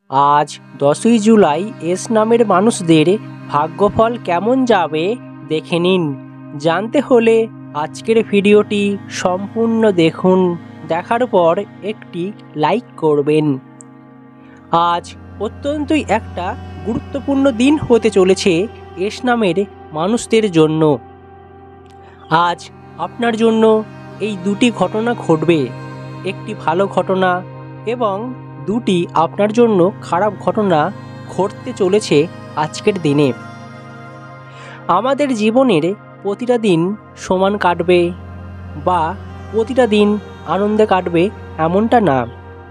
আজ 10ই জুলাই এস নামের মানুষদের ভাগ্যফল কেমন যাবে দেখে নিন। জানতে হলে আজকের ভিডিওটি সম্পূর্ণ দেখুন, দেখার পর একটি লাইক করবেন। আজ অত্যন্তই একটা গুরুত্বপূর্ণ দিন হতে চলেছে এস নামের মানুষদের জন্য। আজ আপনার জন্য এই দুটি ঘটনা ঘটবে, একটি ভালো ঘটনা এবং দুটি আপনার জন্য খারাপ ঘটনা ঘটতে চলেছে আজকের দিনে। আমাদের জীবনের প্রতিটা দিন সমান কাটবে বা প্রতিটা দিন আনন্দে কাটবে এমনটা না।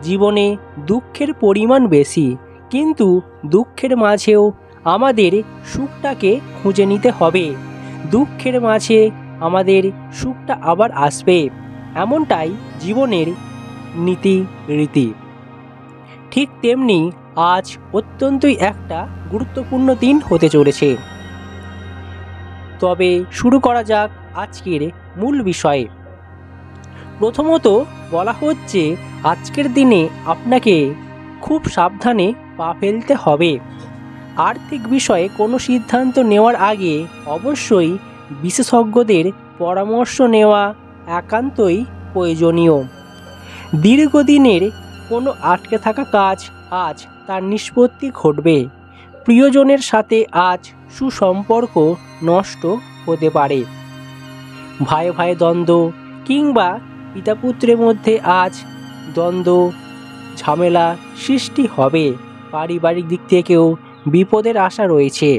জীবনে দুঃখের পরিমাণ বেশি, কিন্তু দুঃখের মাঝেও আমাদের সুখটাকে খুঁজে নিতে হবে। দুঃখের মাঝে আমাদের সুখটা আবার আসবে, এমনটাই জীবনের নীতি রীতি। ঠিক তেমনি আজ অত্যন্তই একটা গুরুত্বপূর্ণ দিন হতে চলেছে। তবে শুরু করা যাক আজকের মূল বিষয়ে। প্রথমত বলা হচ্ছে, আজকের দিনে আপনাকে খুব সাবধানে পা ফেলতে হবে। আর্থিক বিষয়ে কোনো সিদ্ধান্ত নেওয়ার আগে অবশ্যই বিশেষজ্ঞদের পরামর্শ নেওয়া একান্তই প্রয়োজনীয়। দীর্ঘদিনের কোনো আটকে থাকা কাজ আজ তার নিষ্পত্তি ঘটবে। প্রিয়জনের সাথে আজ সুসম্পর্ক নষ্ট হতে পারে। ভাই ভাই দ্বন্দ্ব কিংবা পিতা পুত্রের মধ্যে আজ দ্বন্দ্ব ঝামেলা সৃষ্টি হবে। পারিবারিক দিক থেকেও বিপদের আশা রয়েছে।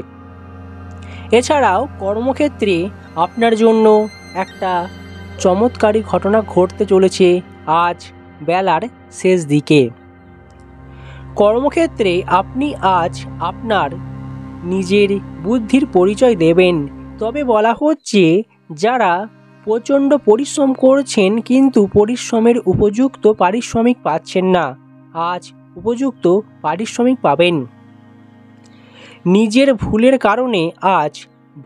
এছাড়াও কর্মক্ষেত্রে আপনার জন্য একটা চমৎকারী ঘটনা ঘটতে চলেছে আজ বেলার শেষ দিকে। কর্মক্ষেত্রে আপনি আজ আপনার নিজের বুদ্ধির পরিচয় দেবেন। তবে বলা হচ্ছে, যারা প্রচণ্ড পরিশ্রম করছেন কিন্তু পরিশ্রমের উপযুক্ত পারিশ্রমিক পাচ্ছেন না, আজ উপযুক্ত পারিশ্রমিক পাবেন। নিজের ভুলের কারণে আজ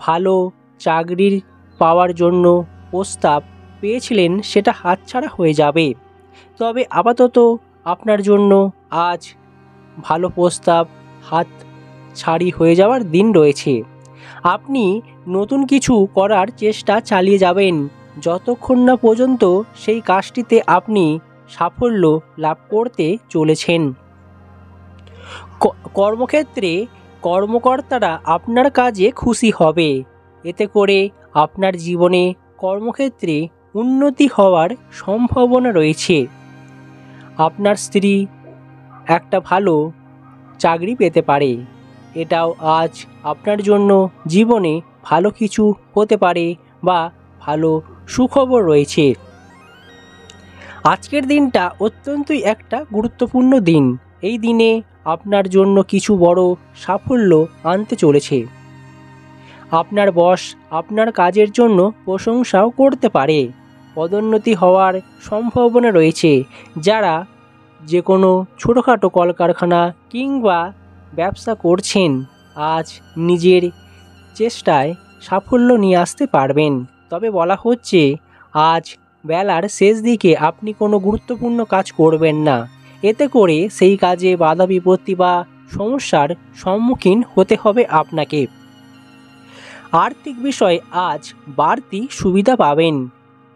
ভালো চাকরির পাওয়ার জন্য প্রস্তাব পেয়েছিলেন, সেটা হাতছাড়া হয়ে যাবে। তবে আপাতত আপনার জন্য আজ ভালো প্রস্তাব হাত ছাড়ি হয়ে যাওয়ার দিন রয়েছে। আপনি নতুন কিছু করার চেষ্টা চালিয়ে যাবেন যতক্ষণ না পর্যন্ত সেই কাজটিতে আপনি সাফল্য লাভ করতে চলেছেন। কর্মক্ষেত্রে কর্মকর্তারা আপনার কাজে খুশি হবে। এতে করে আপনার জীবনে কর্মক্ষেত্রে উন্নতি হওয়ার সম্ভাবনা রয়েছে। আপনার স্ত্রী একটা ভালো চাকরি পেতে পারে। এটাও আজ আপনার জন্য জীবনে ভালো কিছু হতে পারে বা ভালো সুখবর রয়েছে। আজকের দিনটা অত্যন্তই একটা গুরুত্বপূর্ণ দিন। এই দিনে আপনার জন্য কিছু বড় সাফল্য আনতে চলেছে। আপনার বস আপনার কাজের জন্য প্রশংসাও করতে পারে। পদোন্নতি হওয়ার সম্ভাবনা রয়েছে। যারা যে কোনো ছোটোখাটো কলকারখানা কিংবা ব্যবসা করছেন, আজ নিজের চেষ্টায় সাফল্য নিয়ে আসতে পারবেন। তবে বলা হচ্ছে, আজ বেলার শেষ দিকে আপনি কোনো গুরুত্বপূর্ণ কাজ করবেন না। এতে করে সেই কাজে বাধা বিপত্তি বা সমস্যার সম্মুখীন হতে হবে আপনাকে। আর্থিক বিষয়ে আজ বাড়তি সুবিধা পাবেন।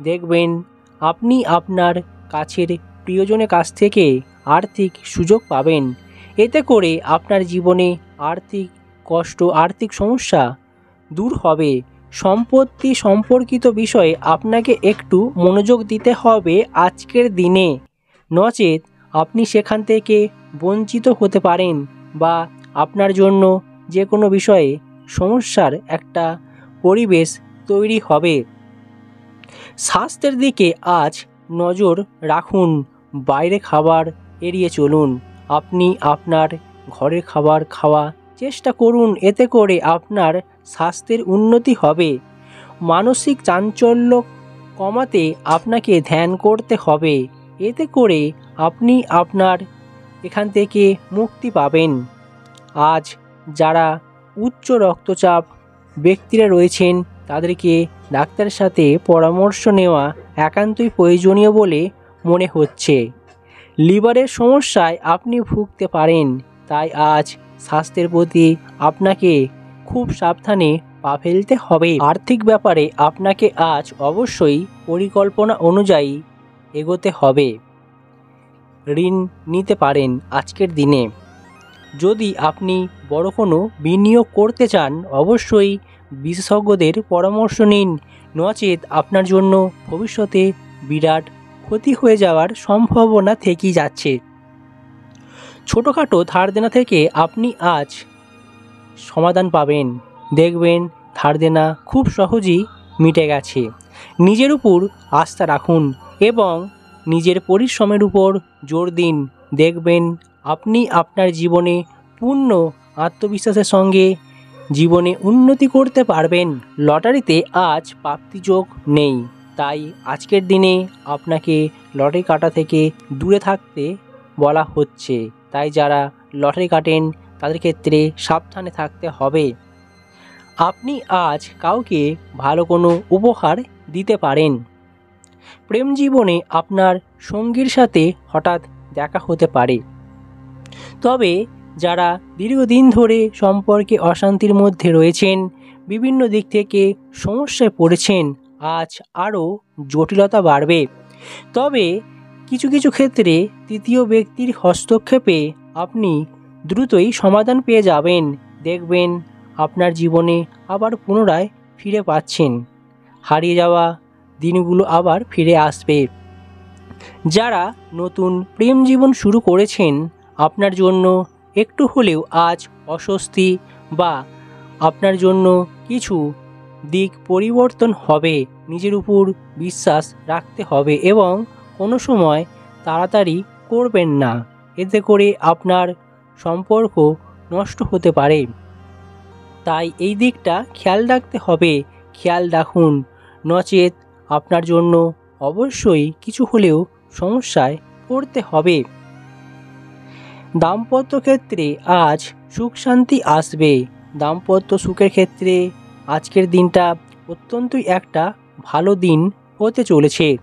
দেখবেন আপনি আপনার কাছের প্রিয়জনের কাছ থেকে আর্থিক সুযোগ পাবেন। এতে করে আপনার জীবনে আর্থিক কষ্ট, আর্থিক সমস্যা দূর হবে। সম্পত্তি সম্পর্কিত বিষয়ে আপনাকে একটু মনোযোগ দিতে হবে আজকের দিনে, নচেত আপনি সেখান থেকে বঞ্চিত হতে পারেন বা আপনার জন্য যে কোনো বিষয়ে সমস্যার একটা পরিবেশ তৈরি হবে। স্বাস্থ্যের দিকে আজ নজর রাখুন। বাইরে খাবার এড়িয়ে চলুন। আপনি আপনার ঘরের খাবার খাওয়া চেষ্টা করুন। এতে করে আপনার স্বাস্থ্যের উন্নতি হবে। মানসিক চাঞ্চল্য কমাতে আপনাকে ধ্যান করতে হবে। এতে করে আপনি আপনার এখান থেকে মুক্তি পাবেন। আজ যারা উচ্চ রক্তচাপ ব্যক্তিরা রয়েছেন, তাদেরকে ডাক্তারের সাথে পরামর্শ নেওয়া একান্তই প্রয়োজনীয় বলে মনে হচ্ছে। লিভারের সমস্যায় আপনি ভুগতে পারেন। তাই আজ স্বাস্থ্যের প্রতি আপনাকে খুব সাবধানে পা ফেলতে হবে। আর্থিক ব্যাপারে আপনাকে আজ অবশ্যই পরিকল্পনা অনুযায়ী এগোতে হবে। ঋণ নিতে পারেন আজকের দিনে। যদি আপনি বড় কোনো বিনিয়োগ করতে চান অবশ্যই বিশেষজ্ঞদের পরামর্শ নিন, নচেত আপনার জন্য ভবিষ্যতে বিরাট ক্ষতি হয়ে যাওয়ার সম্ভাবনা থেকেই যাচ্ছে। ছোটোখাটো ধার দেনা থেকে আপনি আজ সমাধান পাবেন। দেখবেন ধার দেনা খুব সহজেই মিটে গেছে। নিজের উপর আস্থা রাখুন এবং নিজের পরিশ্রমের উপর জোর দিন। দেখবেন আপনি আপনার জীবনে পূর্ণ আত্মবিশ্বাসের সঙ্গে জীবনে উন্নতি করতে পারবেন। লটারিতে আজ প্রাপ্তিযোগ নেই, তাই আজকের দিনে আপনাকে লটারি কাটা থেকে দূরে থাকতে বলা হচ্ছে। তাই যারা লটারি কাটেন তাদের ক্ষেত্রে সাবধানে থাকতে হবে। আপনি আজ কাউকে ভালো কোনো উপহার দিতে পারেন। প্রেম জীবনে আপনার সঙ্গীর সাথে হঠাৎ দেখা হতে পারে। তবে যারা দীর্ঘদিন ধরে সম্পর্কে অশান্তির মধ্যে রয়েছেন, বিভিন্ন দিক থেকে সমস্যায় পড়েছেন, আজ আরও জটিলতা বাড়বে। তবে কিছু কিছু ক্ষেত্রে তৃতীয় ব্যক্তির হস্তক্ষেপে আপনি দ্রুতই সমাধান পেয়ে যাবেন। দেখবেন আপনার জীবনে আবার পুনরায় ফিরে পাচ্ছেন। হারিয়ে যাওয়া দিনগুলো আবার ফিরে আসবে। যারা নতুন প্রেম জীবন শুরু করেছেন আপনার জন্য একটু হলেও আজ অস্বস্তি বা আপনার জন্য কিছু দিক পরিবর্তন হবে। নিজের উপর বিশ্বাস রাখতে হবে এবং কোনো সময় তাড়াতাড়ি করবেন না, এতে করে আপনার সম্পর্ক নষ্ট হতে পারে। তাই এই দিকটা খেয়াল রাখতে হবে। খেয়াল রাখুন, নচেত আপনার জন্য অবশ্যই কিছু হলেও সমস্যায় পড়তে হবে। দাম্পত্য ক্ষেত্রে আজ সুখ শান্তি আসবে। দাম্পত্য সুখের ক্ষেত্রে আজকের দিনটা অত্যন্তই একটা ভালো দিন হতে চলেছে।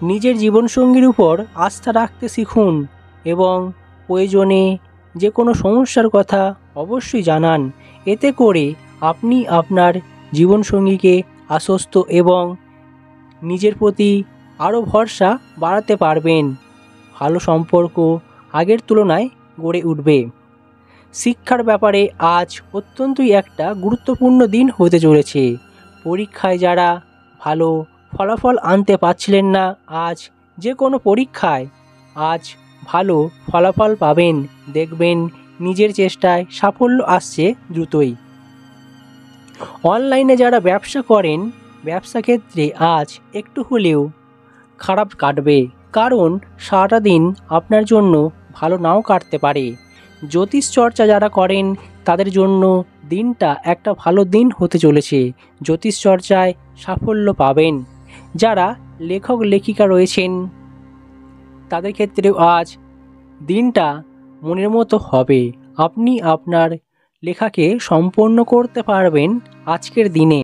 নিজের জীবনসঙ্গীর উপর আস্থা রাখতে শিখুন এবং প্রয়োজনে যে কোনো সমস্যার কথা অবশ্যই জানান। এতে করে আপনি আপনার জীবনসঙ্গীকে আশ্বস্ত এবং নিজের প্রতি আরও ভরসা বাড়াতে পারবেন। ভালো সম্পর্ক আগের তুলনায় গড়ে উঠবে। শিক্ষার ব্যাপারে আজ অত্যন্তই একটা গুরুত্বপূর্ণ দিন হতে চলেছে। পরীক্ষায় যারা ভালো ফলাফল আনতে পারছিলেন না, আজ যে কোনো পরীক্ষায় আজ ভালো ফলাফল পাবেন। দেখবেন নিজের চেষ্টায় সাফল্য আসছে দ্রুতই। অনলাইনে যারা ব্যবসা করেন ব্যবসা ক্ষেত্রে আজ একটু হলেও খারাপ কাটবে, কারণ সারাটা দিন আপনার জন্য ভালো নাও কাটতে পারে। জ্যোতিষ চর্চা যারা করেন তাদের জন্য দিনটা একটা ভালো দিন হতে চলেছে। জ্যোতিষ চর্চায় সাফল্য পাবেন। যারা লেখক লেখিকা রয়েছেন তাদের ক্ষেত্রেও আজ দিনটা মনের মতো হবে। আপনি আপনার লেখাকে সম্পন্ন করতে পারবেন আজকের দিনে।